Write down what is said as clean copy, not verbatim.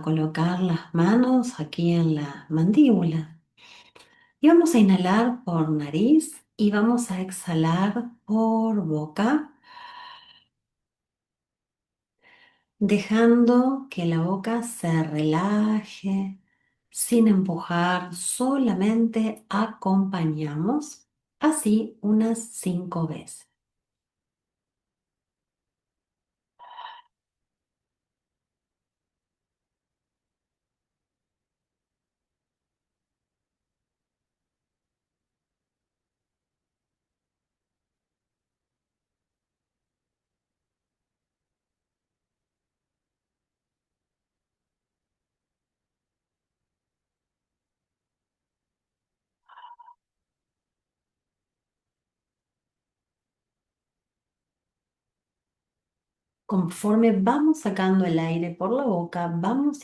a colocar las manos aquí en la mandíbula y vamos a inhalar por nariz y vamos a exhalar por boca, dejando que la boca se relaje sin empujar, solamente acompañamos así unas 5 veces. Conforme vamos sacando el aire por la boca, vamos